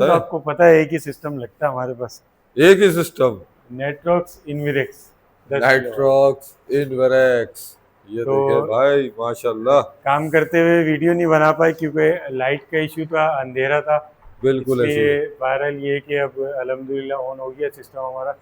तो आपको पता है एक ही सिस्टम लगता है हमारे पास, एक ही सिस्टम, नेट्रॉक्स इन्विरेक्स 10 किलोवाट। नाइट्रॉक्स इनवेरेक्स। ये तो देखे भाई माशाल्लाह। काम करते हुए वीडियो नहीं बना पाए क्योंकि लाइट का इशू था, अंधेरा था। बिल्कुल ऐसे इसलिए ही। बहरहाल ये कि अब अल्हम्दुलिल्लाह ऑन हो गया सिस्टम हमारा,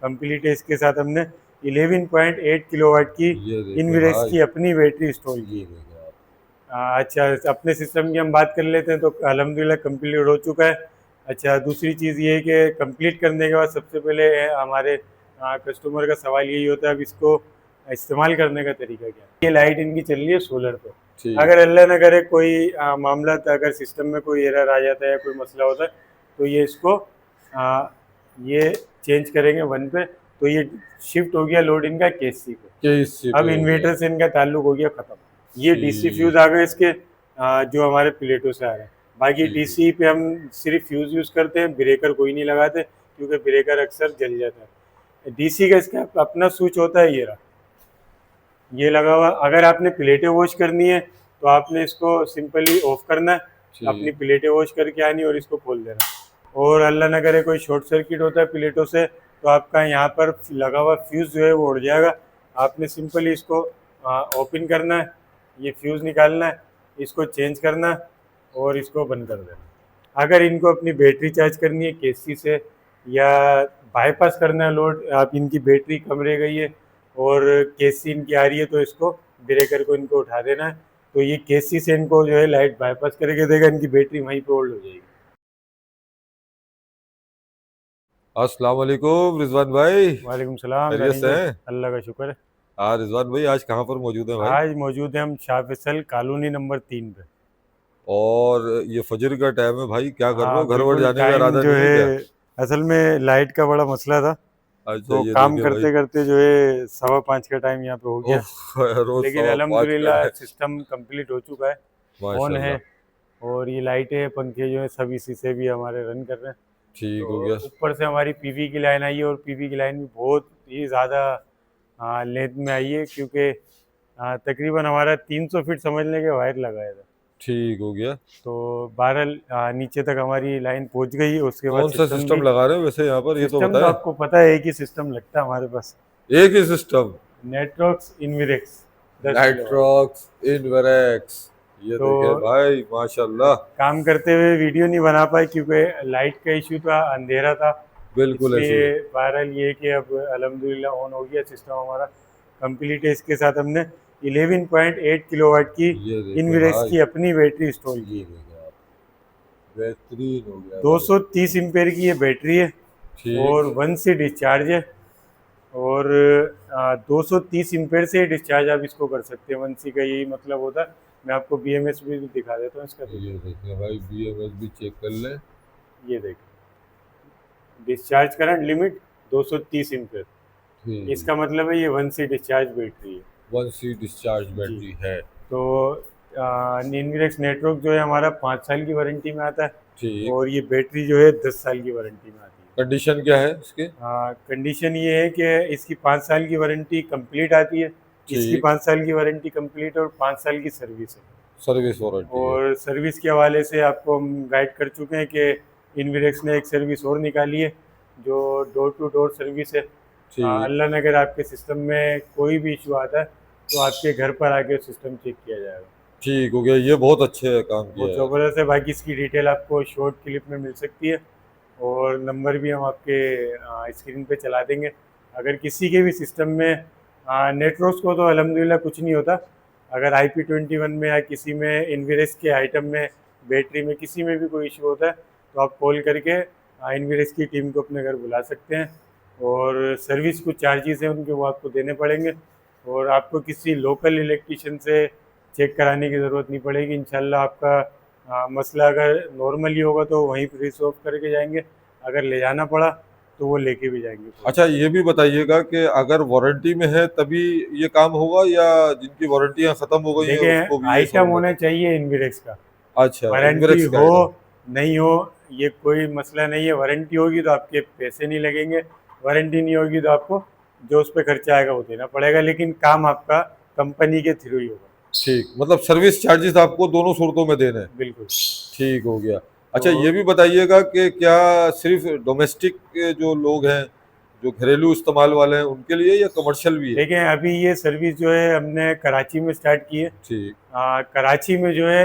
कंप्लीट है। इसके साथ हमने 11.8 किलोवाट की ये देखे इन्विरेक्स भाई, की अपनी बैटरी इंस्टॉल की ये है। देखे आप। अच्छा, अपने सिस्टम की हम बात कर लेते हैं तो अल्हम्दुलिल्लाह कंप्लीट हो चुका है। अच्छा, दूसरी चीज़ ये है कि कंप्लीट करने के बाद सबसे पहले हमारे कस्टमर का सवाल यही होता है अब इसको इस्तेमाल करने का तरीका क्या है। ये लाइट इनकी चल रही है सोलर पे। ठीक। अगर अल्लाह ना करे कोई मामला था, अगर सिस्टम में कोई एरर आ जाता है या कोई मसला होता है तो ये इसको आ, ये चेंज करेंगे वन पे, तो ये शिफ्ट हो गया लोड इनका केसी पे। के इससे अब पे हो गया। इन्वर्टर से इनका ताल्लुक हो गया ख़त्म। ये डीसी फ्यूज़ ठीक। आ गए इसके, जो हमारे प्लेटों से आ रहे हैं। बाकी ठीक। डीसी पे हम सिर्फ फ्यूज़ यूज़ करते हैं, ब्रेकर कोई नहीं लगाते क्योंकि ब्रेकर अक्सर जल जाता है। डीसी का इसका अपना स्विच होता है, ये रहा, ये लगा हुआ। अगर आपने प्लेटें वॉश करनी है तो आपने इसको सिंपली ऑफ करना है, अपनी ठीक। प्लेटें वॉश करके आनी और इसको खोल देना। और अल्लाह ना करे कोई शॉर्ट सर्किट होता है प्लेटों से तो आपका यहाँ पर लगा हुआ फ्यूज़ जो है वो उड़ जाएगा। आपने सिंपली इसको ओपन करना है, ये फ्यूज़ निकालना है, इसको चेंज करना है और इसको बंद कर देना। अगर इनको अपनी बैटरी चार्ज करनी है केसी से या बाईपास करना है लोड, आप इनकी बैटरी कम रह गई है और केसी इनकी आ रही है तो इसको ब्रेकर को इनको उठा देना है, तो ये केसी से इनको जो है लाइट बाईपास करके देगा, इनकी बैटरी वहीं पे होल्ड हो जाएगी। अस्सलाम वालेकुम रिजवान भाई। वालेकुम सलाम खैरियत दानिश से भाई, हैं? अल्लाह का शुक्र है। हाँ रिजवान भाई, आज कहाँ पर मौजूद हैं भाई? आज मौजूद है हम शाह फैसल कॉलोनी नंबर 3 पे। और ये फजर का टाइम है भाई, क्या कर रहे हाँ हो? घर वर बिल्कुल, जाने का टाइम इरादा जो नहीं है क्या? है असल में लाइट का बड़ा मसला था, अच्छा तो ये काम देखे भाई। करते करते जो है 5:15 का टाइम यहाँ पे हो गया। ओह, रोज लेकिन 5:15 का अल्हम्दुलिल्लाह है। सिस्टम कंप्लीट हो चुका है, ऑन है। माशाल्लाह। और ये लाइटें पंखे जो है सब इसी से भी हमारे रन कर रहे हैं। ठीक हो तो गया। ऊपर से हमारी पीवी की लाइन आई है और पीवी की लाइन भी बहुत ही ज़्यादा लेंथ में आई है क्योंकि तकरीबन हमारा 300 फीट समझने के वायर लगाया था। ठीक हो गया। तो बहरहाल नीचे तक हमारी लाइन पहुंच गई है, उसके बाद कौन सा सिस्टम सिस्टम भी। लगा रहे हो वैसे यहाँ पर, ये तो सिस्टम तो बताएं। आपको पता है एक ही सिस्टम लगता है हमारे पास, एक ही सिस्टम, नेट्रॉक्स इन्विरेक्स 10 किलोवाट। नाइट्रॉक्स इनवेरेक्स। ये तो देखे भाई माशाल्लाह। काम करते हुए वीडियो नहीं बना पाए क्योंकि लाइट का इशू था, अंधेरा था। बिल्कुल ऐसे इसलिए ही। बहरहाल ये कि अब अल्हम्दुलिल्लाह ऑन हो गया सिस्टम हमारा, कंप्लीट है। इसके साथ हमने 11.8 किलोवाट की ये देखे इन्विरेक्स भाई, की अपनी बैटरी इंस्टॉल की ये है। देखे आप। बेहतरीन हो गया भाई। 230 एम्पेयर की ये बैटरी है ठीक। और वन से डिस्चार्ज है। और 230 एम्पेयर से डिस्चार्ज आप इसको कर सकते हैं, वन सी का यही मतलब होता है। मैं आपको बीएमएस भी दिखा देता हूँ इसका, ये देखिए। देखे भाई, बीएमएस भी चेक कर लें। ये देखिए, डिस्चार्ज करंट लिमिट 230 एम्पेयर, ठीक। इसका मतलब है ये वन सी डिस्चार्ज बैटरी है। वन सी डिस्चार्ज जी। बैटरी है। तो इनविरेक्स नेटवर्क जो है हमारा 5 साल की वारंटी में आता है ठीक। और ये बैटरी जो है 10 साल की वारंटी में आती है। कंडीशन क्या है इसके? कंडीशन ये है कि इसकी 5 साल की वारंटी कंप्लीट आती है, इसकी ठीक। 5 साल की वारंटी कंप्लीट और 5 साल की सर्विस है। सर्विस वारंटी है। और सर्विस के हवाले से आपको हम गाइड कर चुके हैं कि इन्विरेक्स ने एक सर्विस और निकाली है जो डोर टू डोर सर्विस है। ठीक। अल्लाह न अगर आपके सिस्टम में कोई भी इशू आता है तो आपके घर पर आके सिस्टम चेक किया जाएगा। ठीक हो गया, ये बहुत अच्छे काम बहुत किया यार। ज़बरदस्त है। बाकी इसकी डिटेल आपको शॉर्ट क्लिप में मिल सकती है और नंबर भी हम आपके स्क्रीन पे चला देंगे। अगर किसी के भी सिस्टम में नेटवर्क्स को तो अल्हम्दुलिल्लाह कुछ नहीं होता, अगर IP21 में या किसी में इन्विरेक्स के आइटम में बैटरी में किसी में भी कोई इशू होता है तो आप कॉल करके इन्विरेक्स की टीम को अपने घर बुला सकते हैं। और सर्विस कुछ चार्जेस हैं उनके, वो आपको देने पड़ेंगे और आपको किसी लोकल इलेक्ट्रिशियन से चेक कराने की ज़रूरत नहीं पड़ेगी। इंशाल्लाह आपका मसला अगर नॉर्मली होगा तो वहीं पर रिसॉल्व करके जाएंगे, अगर ले जाना पड़ा तो वो लेके भी जाएंगे। अच्छा ये भी बताइएगा कि अगर वारंटी में है तभी ये काम होगा, या जिनकी वारंटियां खत्म हो गई हैं देखिए, उसको भी ये आइटम सहूलत होना है? चाहिए इन्विरेक्स का, अच्छा, वारंटी इनवेरेक्स का हो आइटम। नहीं हो ये कोई मसला नहीं है। वारंटी होगी तो आपके पैसे नहीं लगेंगे, वारंटी नहीं होगी तो आपको जो उस पर खर्चा आएगा वो देना पड़ेगा, लेकिन काम आपका कंपनी के थ्रू ही होगा। ठीक, मतलब सर्विस चार्जेस आपको दोनों सूरतों में देने हैं। बिल्कुल। ठीक हो गया। अच्छा, तो ये भी बताइएगा कि क्या सिर्फ डोमेस्टिक जो लोग हैं, जो घरेलू इस्तेमाल वाले हैं, उनके लिए या कमर्शियल भी है? देखें, अभी ये सर्विस जो है हमने कराची में स्टार्ट की है। ठीक। कराची में जो है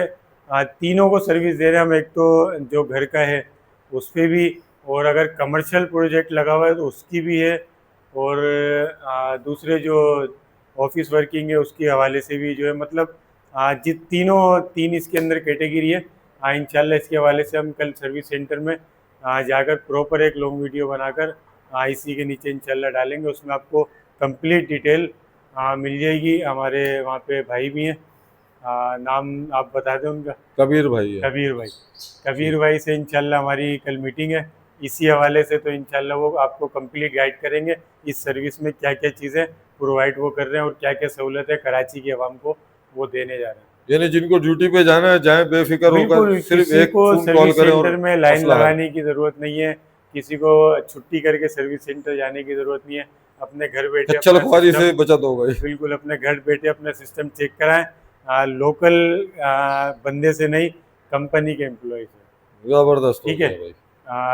तीनों को सर्विस दे रहे हैं हम। एक तो जो घर का है उस पे भी, और अगर कमर्शियल प्रोजेक्ट लगा हुआ है तो उसकी भी है, और दूसरे जो ऑफिस वर्किंग है उसके हवाले से भी जो है, मतलब जित तीनों तीन इसके अंदर कैटेगरी है। इंशाल्लाह इसके हवाले से हम कल सर्विस सेंटर में जाकर प्रॉपर एक लॉन्ग वीडियो बनाकर इसी के नीचे इंशाल्लाह डालेंगे। उसमें आपको कंप्लीट डिटेल मिल जाएगी। हमारे वहाँ पे भाई भी हैं, नाम आप बता दें उनका। कबीर भाई है। कबीर भाई। कबीर ठीक। भाई से इंशाल्लाह हमारी कल मीटिंग है इसी हवाले से, तो इंशाल्लाह वो आपको कंप्लीट गाइड करेंगे इस सर्विस में क्या क्या चीज़ें प्रोवाइड वो कर रहे हैं और क्या क्या सहूलत है कराची की आवाम को वो देने जा रहे हैं। यानी जिनको ड्यूटी पे जाना है, जाए बेफिक्र होकर, बिल्कुल, सिर्फ किसी एक को फोन कॉल सर्विस करें और सेंटर में लाइन मसला हल। लगाने की ज़रूरत नहीं है, किसी को छुट्टी करके सर्विस सेंटर जाने की ज़रूरत नहीं है। अपने घर बैठे खच्चर अपना खुआरी सिस्टम, से बचत हो गई। बिल्कुल अपने घर बैठे अपना सिस्टम चेक कराएं, लोकल बंदे से नहीं, कंपनी के एम्प्लॉय से। जबरदस्त हो ठीक है। गया भाई।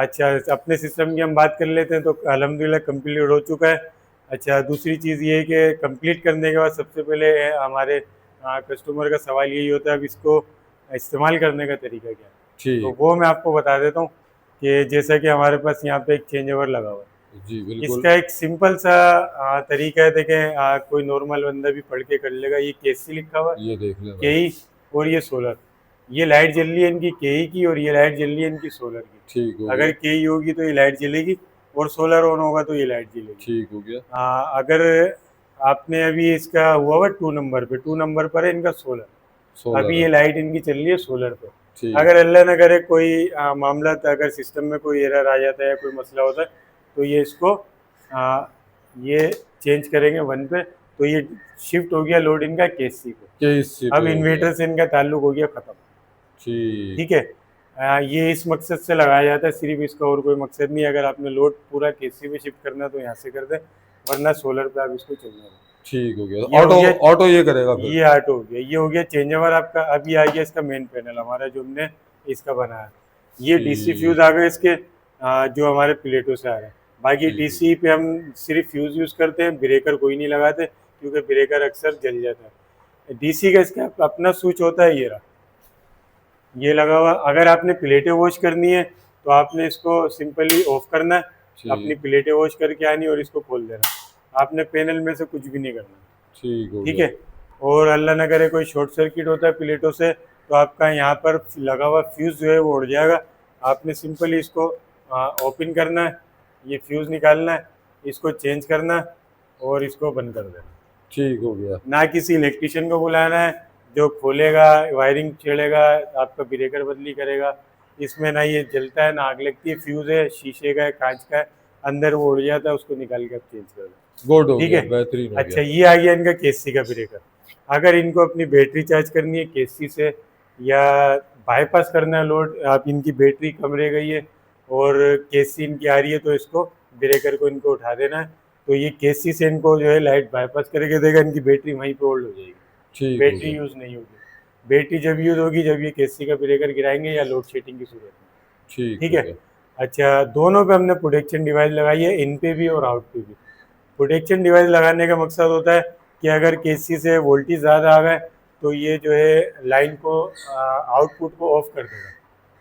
अच्छा, अपने सिस्टम की हम बात कर लेते हैं तो अल्हम्दुलिल्लाह कंप्लीट हो चुका है। अच्छा, दूसरी चीज़ ये है कि कंप्लीट करने के बाद सबसे पहले हमारे कस्टमर का सवाल यही होता है अब इसको इस्तेमाल करने का तरीका क्या है। तो ठीक। वो मैं आपको बता देता हूँ कि जैसा कि हमारे पास यहाँ पे एक चेंज ओवर लगा हुआ है। जी बिल्कुल। इसका एक सिंपल सा तरीका है। देखें, कोई नॉर्मल बंदा भी पढ़ के कर लेगा। ये केसी लिखा हुआ है, ये देख ले भाई। केई, और ये सोलर। ये लाइट जल रही है इनकी केई की, और ये लाइट जल रही है इनकी सोलर की। ठीक हो अगर गया। केई होगी तो ये लाइट जलेगी, और सोलर ऑन होगा तो ये लाइट जलेगी। ठीक हो गया। अगर आपने अभी इसका हुआ हुआ 2 नंबर पे, 2 नंबर पर है इनका सोलर। सोलर अभी है। ये लाइट इनकी चल रही है सोलर पे। ठीक। अगर अल्लाह न करे कोई मामला था, अगर सिस्टम में कोई एरर आ जाता है या कोई मसला होता है तो ये इसको ये चेंज करेंगे 1 पे, तो ये शिफ्ट हो गया लोड इनका केसी पे। के इससे अब पे हो गया। इन्वेटर से इनका ताल्लुक हो गया ख़त्म। ठीक। ठीक है। ये इस मकसद से लगाया जाता है, सिर्फ इसका और कोई मकसद नहीं है। अगर आपने लोड पूरा केसी पे शिफ्ट करना है तो यहाँ से कर दें, वरना सोलर पे आप इसको चलने दें। ठीक हो गया। ये हो ऑटो गया, ऑटो ये करेगा फिर। ये आर्ट हो गया, ये हो गया चेंज ओवर आपका। अभी आ गया इसका मेन पैनल हमारा जो हमने इसका बनाया। ये डीसी फ्यूज ठीक। आ गए इसके, जो हमारे प्लेटों से आ रहे हैं। बाकी ठीक है। डीसी पे हम सिर्फ फ्यूज यूज़ करते हैं, ब्रेकर कोई नहीं लगाते क्योंकि ब्रेकर अक्सर जल जाता है। डीसी का इसका अपना स्विच होता है, ये रहा, ये लगा हुआ। अगर आपने प्लेटें वॉश करनी है तो आपने इसको सिंपली ऑफ करना है, अपनी ठीक। प्लेटें वॉश करके आनी और इसको खोल देना। आपने पैनल में से कुछ भी नहीं करना। ठीक हो ठीक गया। है। और अल्लाह ना करे कोई शॉर्ट सर्किट होता है प्लेटों से तो आपका यहाँ पर लगा हुआ फ्यूज़ जो है वो उड़ जाएगा। आपने सिंपली इसको ओपन करना है, ये फ्यूज़ निकालना है, इसको चेंज करना है और इसको बंद कर देना। ठीक हो गया। ना किसी इलेक्ट्रिशियन को बुलाना है जो खोलेगा, वायरिंग छेड़ेगा, आपका ब्रेकर बदली करेगा। इसमें ना ये जलता है ना आग लगती है। फ्यूज़ है, शीशे का है, कांच का है, अंदर वो उड़ जाता है, उसको निकाल के आप चेंज कर दो। गुड हो ठीक गया, है। बेहतरीन हो अच्छा, गया। ये आ गया इनका केसी का ब्रेकर। अगर इनको अपनी बैटरी चार्ज करनी है केसी से, या बाईपास करना है लोड, आप इनकी बैटरी कम रह गई है और केसी इनकी आ रही है, तो इसको ब्रेकर को इनको उठा देना है। तो ये केसी से इनको जो है लाइट बाईपास करके देगा, इनकी बैटरी वहीं पे होल्ड हो जाएगी, ठीक हो बैटरी गया। यूज़ नहीं होगी। बैटरी जब यूज़ होगी जब ये केसी का ब्रेकर गिराएंगे या लोड शेडिंग की सूरत में। ठीक ठीक हो है। गया। अच्छा, दोनों पे हमने प्रोटेक्शन डिवाइस लगाई है, इन पे भी और आउट पे भी। प्रोटेक्शन डिवाइस लगाने का मकसद होता है कि अगर केसी से वोल्टेज ज़्यादा आ गए तो ये जो है लाइन को आउटपुट को ऑफ कर देगा,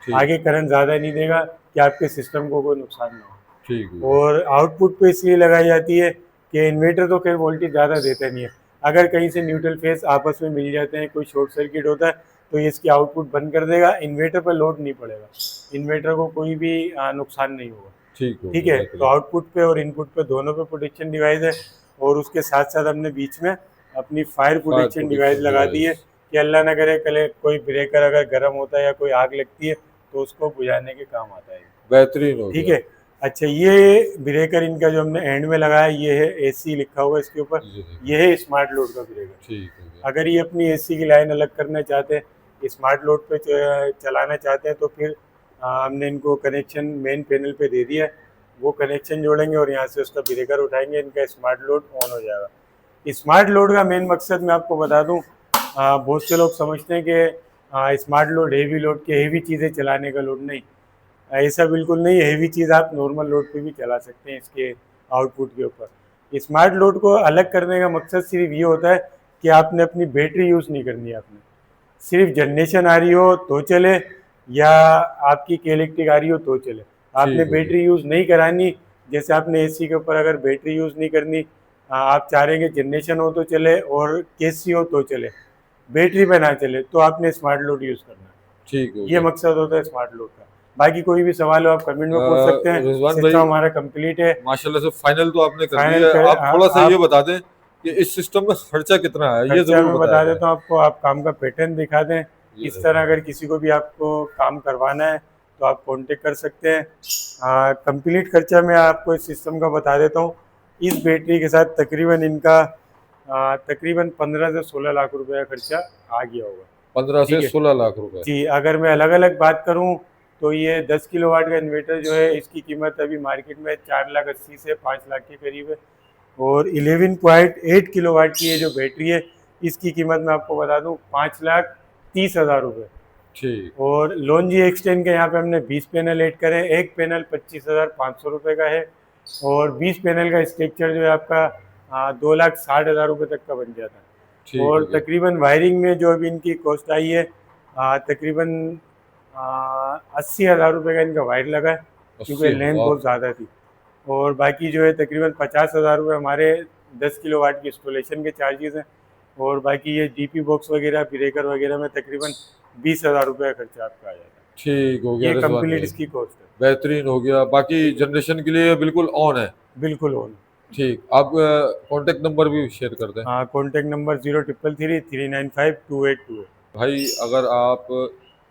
ठीक। आगे करंट ज़्यादा नहीं देगा कि आपके सिस्टम को कोई नुकसान ना हो। ठीक हो गया। और आउटपुट पे इसलिए लगाई जाती है कि इन्वर्टर तो खैर वोल्टेज ज़्यादा देता नहीं है। अगर कहीं से न्यूट्रल फेस आपस में मिल जाते हैं, कोई शॉर्ट सर्किट होता है तो ये इसकी आउटपुट बंद कर देगा, इन्वर्टर पर लोड नहीं पड़ेगा, इन्वर्टर को कोई भी नुकसान नहीं होगा। ठीक हो ठीक गया, है। तो बेहतरीन। आउटपुट पे और इनपुट पे दोनों पे प्रोटेक्शन डिवाइस है। और उसके साथ साथ हमने बीच में अपनी fire fire protection device protection लगा दी है डिवाइस। कि अल्लाह ना करे कल कोई ब्रेकर अगर गर्म होता है या कोई आग लगती है तो उसको बुझाने के काम आता है। बेहतरीन हो ठीक गया। है। अच्छा, ये ब्रेकर इनका जो हमने एंड में लगाया ये है एसी लिखा हुआ इसके ऊपर, ये देखो। ये है स्मार्ट लोड का ब्रेकर। ठीक हो गया। अगर ये अपनी एसी की लाइन अलग करना चाहते हैं, स्मार्ट लोड पे चलाना चाहते हैं तो फिर हमने इनको कनेक्शन मेन पैनल पे दे दिया है। वो कनेक्शन जोड़ेंगे और यहाँ से उसका ब्रेकर उठाएंगे, इनका स्मार्ट लोड ऑन हो जाएगा। स्मार्ट लोड का मेन मकसद मैं आपको बता दूँ, बहुत से लोग समझते हैं कि स्मार्ट लोड, हेवी लोड के हेवी चीज़ें चलाने का लोड नहीं, ऐसा बिल्कुल नहीं है। हेवी चीज़ आप नॉर्मल लोड पे भी चला सकते हैं इसके आउटपुट के ऊपर। स्मार्ट लोड को अलग करने का मकसद सिर्फ ये होता है कि आपने अपनी बैटरी यूज़ नहीं करनी है, आपने सिर्फ जनरेशन आ रही हो तो चले, या आपकी की इलेक्ट्रिक आ रही हो तो चले, आपने ठीक हो गया। बैटरी यूज़ नहीं करानी। जैसे आपने एसी के ऊपर अगर बैटरी यूज़ नहीं करनी, आप चाह रहे हैं कि जनरेशन हो तो चले और केसी हो तो चले, बैटरी पे ना चले, तो आपने स्मार्ट लोड यूज़ करना है। ठीक हो ये गया। मकसद होता है स्मार्ट लोड का। बाकी कोई भी सवाल हो आप कमेंट में पूछ सकते हैं। रिजवान सिस्टम भाई, हमारा कंप्लीट है। माशाल्लाह से फाइनल तो आपने कर फाइनल दिया है। कर आप थोड़ा सा ये आप बता दें कि इस सिस्टम में खर्चा कितना है, ये खर्चा जरूर मैं बताया बता जाए। देता हूँ आपको, आप काम का पैटर्न दिखा दें। ये इस तरह देखो। अगर किसी को भी आपको काम करवाना है तो आप कांटेक्ट कर सकते हैं। कंप्लीट खर्चा मैं आपको इस सिस्टम का बता देता हूँ। इस बैटरी के साथ तकरीबन इनका तकरीबन 15 से 16 लाख रुपए का खर्चा आ गया होगा। 15 से ठीक है 16 लाख रुपए। जी। अगर मैं अलग अलग बात करूं तो ये 10 किलोवाट का इन्वर्टर जो है इसकी कीमत अभी मार्केट में 4,80,000 से 5 लाख के करीब है। और 11.8 किलोवाट की ये जो बैटरी है इसकी कीमत मैं आपको बता दूं 5,30,000 रुपये। ठीक। और लॉन्जी एक्सटेंड के यहाँ पे हमने 20 पैनल ऐड करे हैं। एक पैनल 25,500 रुपये का है, और 20 पैनल का स्ट्रक्चर जो है आपका 2,60,000 रुपये तक का बन जाता है। ठीक और हो गया। तकरीबन वायरिंग में जो अभी इनकी कॉस्ट आई है तकरीबन 80,000 रुपये का इनका वायर लगा है, क्योंकि 80 हजार। लेंथ बहुत ज़्यादा थी। और बाकी जो है तकरीबन 50,000 रुपये हमारे 10 किलोवाट की इंस्टॉलेशन के चार्जेस हैं। और बाकी ये डीपी बॉक्स वगैरह ब्रेकर वगैरह में तकरीबन 20,000 रुपये का खर्चा आपका आ जाता ठीक हो है। गया ये रिजवान कंप्लीट भाई, इसकी कॉस्ट है। बेहतरीन हो गया। बाकी जनरेशन के लिए बिल्कुल ऑन है। बिल्कुल ऑन। ठीक, आप कांटेक्ट नंबर भी शेयर कर दें। हाँ, कॉन्टैक्ट नंबर 0333 395 2828। भाई अगर आप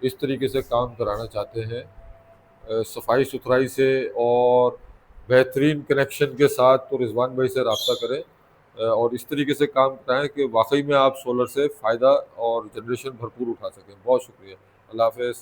इस तरीके से काम कराना चाहते हैं, सफाई सुथराई से और बेहतरीन कनेक्शन के साथ, तो रिजवान भाई से रब्ता करें और इस तरीके से काम कराएं कि वाकई में आप सोलर से फ़ायदा और जनरेशन भरपूर उठा सकें। बहुत शुक्रिया। अल्लाह हाफ़िज़।